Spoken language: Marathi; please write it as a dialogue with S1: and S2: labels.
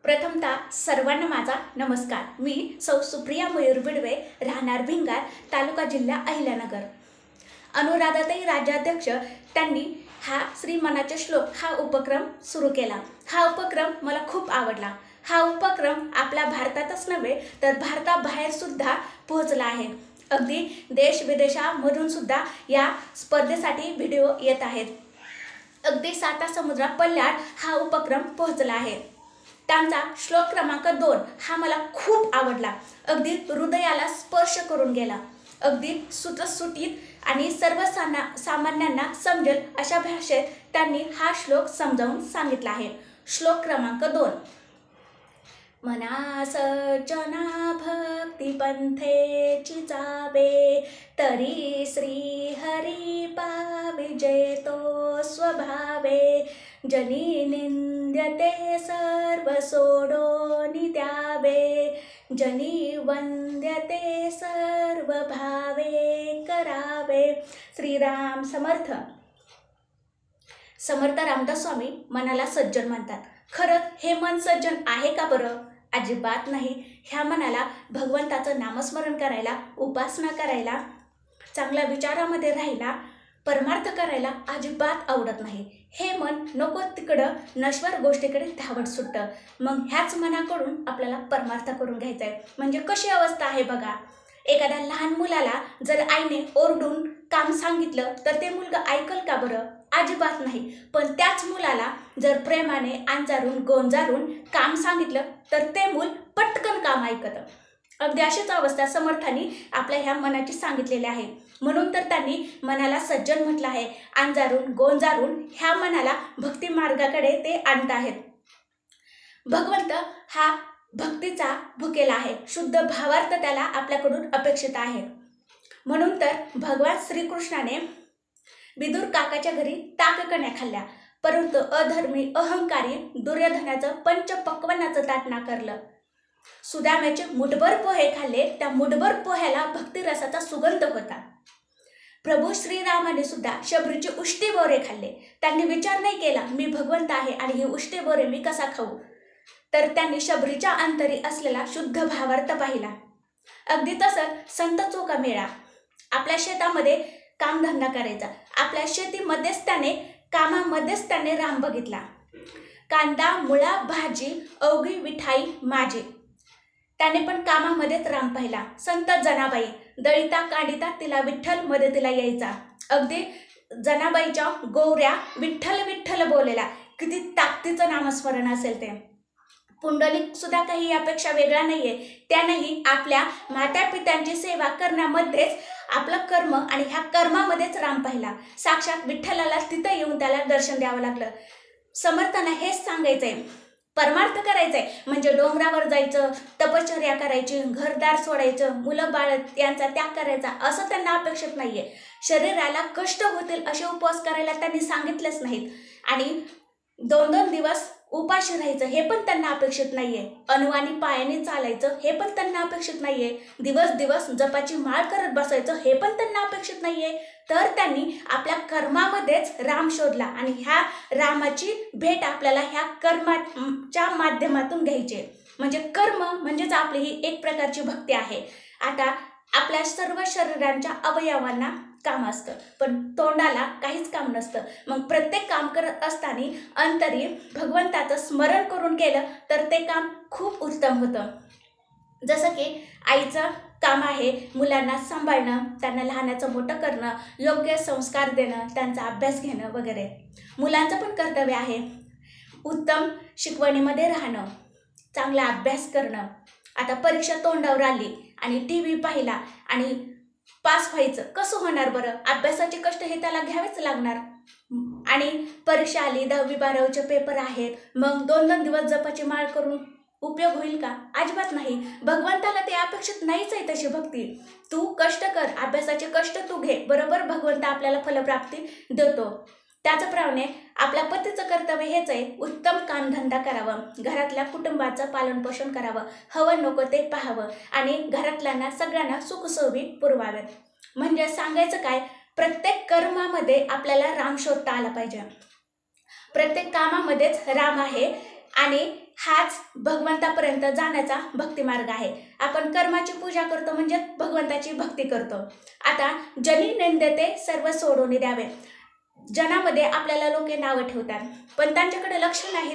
S1: प्रथमतः सर्वांना माझा नमस्कार। मी सौ सुप्रिया मयूर बिडवे, राहणार भिंगार, तालुका जिल्हा अहिल्यानगर। अनुराधाताई राज्याध्यक्ष त्यांनी हा श्री मनाचे श्लोक हा उपक्रम सुरू केला। हा उपक्रम मला खूप आवडला। हा उपक्रम आपल्या भारतातच नव्हे तर भारताबाहेर सुद्धा पोहोचला आहे। अगदी देश विदेशामधून सुद्धा या स्पर्धेसाठी व्हिडिओ येत आहेत। अगदी 7 समुद्रा पल्ल्याड हा उपक्रम पोहोचला आहे। त्यांचा श्लोक क्रमांक 2 हा मला खूप आवडला। अगदी हृदयाला स्पर्श करून गेला। अगदी सुटसुटीत आणि सर्वसामान्यांना समजेल अशा भाषेत त्यांनी हा श्लोक समजावून सांगितला आहे। श्लोक क्रमांक 2, मना सज्जना भक्ती पंथेची जावे, तरी श्री हरी पावे जयतो स्वभावे, जनी निंद्यते सर्व सोडोनी द्यावे, जनी वंद्यते सर्व भावे करावे। श्रीराम समर्थ। समर्थ रामदास स्वामी मनाला सज्जन म्हणतात। खरंच हे मन सज्जन आहे का बरं? अजिबात नाही। ह्या मनाला भगवंताचं नामस्मरण करायला, उपासना करायला, चांगल्या विचारामध्ये राहायला, परमार्थ करायला अजिबात आवडत नाही। हे मन नको तिकडं नश्वर गोष्टीकडे धावत सुटतं। मग ह्याच मनाकडून आपल्याला परमार्थ करून घ्यायचा आहे। म्हणजे कशी अवस्था आहे बघा। एखाद्या लहान मुलाला जर आईने ओरडून काम सांगितलं तर ते मुलगा ऐकल का बरं? अजिबात नाही। पण त्याच मुलाला जर प्रेमाने अंजारून गोंजारून काम सांगितलं तर ते मूल पटकन काम ऐकतं। अगदी अशीच अवस्था समर्थांनी आपल्या ह्या मनाची सांगितलेली आहे। म्हणून तर त्यांनी मनाला सज्जन म्हटलं आहे। अंजारून गोंजारून ह्या मनाला भक्ती मार्गाकडे ते आणत आहेत। भगवंत हा भक्तीचा भुकेला आहे। शुद्ध भावार्थ त्याला आपल्याकडून अपेक्षित आहे। म्हणून तर भगवान श्रीकृष्णाने विदुर काकाच्या घरी ताककण्या खाल्ल्या, परंतु अधर्मी अहंकारी दुर्योधनाचं पंचपक्वान्नाचं ताट नाकारलं। सुदाम्याचे मुठभर पोहे खाल्ले, त्या मुठभर पोह्याला भक्तिरसाचा सुगंध होता। प्रभू श्रीरामाने सुद्धा शबरीचे उष्टे बोरे खाल्ले। त्यांनी विचार नाही केला मी भगवंत आहे आणि हे उष्टे बोरे मी कसा खाऊ, तर त्यांनी शबरीच्या अंतरी असलेला शुद्ध भावार्थ पाहिला। अगदी तसंच संत चोखा मेळा आपल्या शेतामध्ये कामधंदा करायचा। आपल्या शेतीमध्येच कामामध्येच त्याने राम बघितला। कांदा मुळा भाजी अवघी विठाई माझी, त्याने पण कामामध्येच राम पाहिला। संत जनाबाई दळिता कांडिता तिला विठ्ठल मदतीला यायचा। अगदी जनाबाईच्या गौऱ्या विठ्ठल विठ्ठल बोलेला। किती ताकदीचं नामस्मरण असेल ते। पुंडलिक सुद्धा काही यापेक्षा वेगळा नाहीये। त्यानेही आपल्या माता पित्यांची सेवा करण्यामध्येच आपलं कर्म आणि ह्या कर्मामध्येच राम पाहिला। साक्षात विठ्ठलाला तिथं येऊन त्याला दर्शन द्यावं लागलं। समर्थांना हेच सांगायचंय, परमार्थ करायचंय म्हणजे डोंगरावर जायचं, तपश्चर्या करायची, घरदार सोडायचं, मुलं बाळ यांचा त्याग करायचा असं त्यांना अपेक्षित नाहीये। शरीराला कष्ट होतील असे उपवास करायला त्यांनी सांगितलेच नाहीत आणि 2-2 दिवस उपाशी राहायचं हे पण त्यांना अपेक्षित नाहीये। अनुवानी पायाने चालायचं हे पण त्यांना अपेक्षित नाहीये। दिवस दिवस जपाची माळ करत बसायचं हे पण त्यांना अपेक्षित नाहीये। तर त्यांनी आपल्या कर्मामध्येच राम शोधला आणि ह्या रामाची भेट आपल्याला ह्या कर्माच्या माध्यमातून घ्यायची। म्हणजे कर्म म्हणजेच आपली ही एक प्रकारची भक्ती आहे। आता आपल्या सर्व शरीरांच्या अवयवांना काम असतं पण तोंडाला काहीच काम नसतं। मग प्रत्येक काम करत असताना अंतरी भगवंताचं स्मरण करून केलं तर ते काम खूप उत्तम होतं। जसं की आईचं काम आहे मुलांना सांभाळणं, त्यांना लहानाचं मोठं करणं, योग्य संस्कार देणं, त्यांचा अभ्यास घेणं वगैरे। मुलांचं पण कर्तव्य आहे उत्तम शिकवणीमध्ये राहणं, चांगला अभ्यास करणं। आता परीक्षा तोंडावर आली आणि TV पाहिला आणि पास व्हायचं कसं होणार बरं? अभ्यासाचे कष्ट हे त्याला घ्यावेच लागणार। आणि परीक्षा आली, 10वी 12वीचे पेपर आहेत, मग 2-2 दिवस जपाची माळ करून उपयोग होईल का? अजिबात नाही। भगवंताला ते अपेक्षित नाहीच आहे तशी भक्ती। तू कष्ट कर, अभ्यासाचे कष्ट तू घे, बरोबर भगवंत आपल्याला फलप्राप्ती देतो। त्याचप्रमाणे आपल्या पतीचं कर्तव्य हेच आहे, उत्तम कामधंदा करावं, घरातल्या कुटुंबाचं पालनपोषण करावं, हवं नको ते पाहावं आणि घरातल्यांना सगळ्यांना सुखसोयी पुरवाव्यात। म्हणजे सांगायचं काय, प्रत्येक कर्मामध्ये आपल्याला राम शोधता आला पाहिजे। प्रत्येक कामामध्येच राम आहे आणि हाच भगवंतापर्यंत जाण्याचा भक्तिमार्ग आहे. आपण कर्माची पूजा करतो म्हणजे भगवंताची भक्ती करतो. आता जनी नेंदते सर्व सोडून द्यावे. जनामध्ये आपल्याला लोके नावं ठेवतात, पण त्यांच्याकडे लक्ष नाही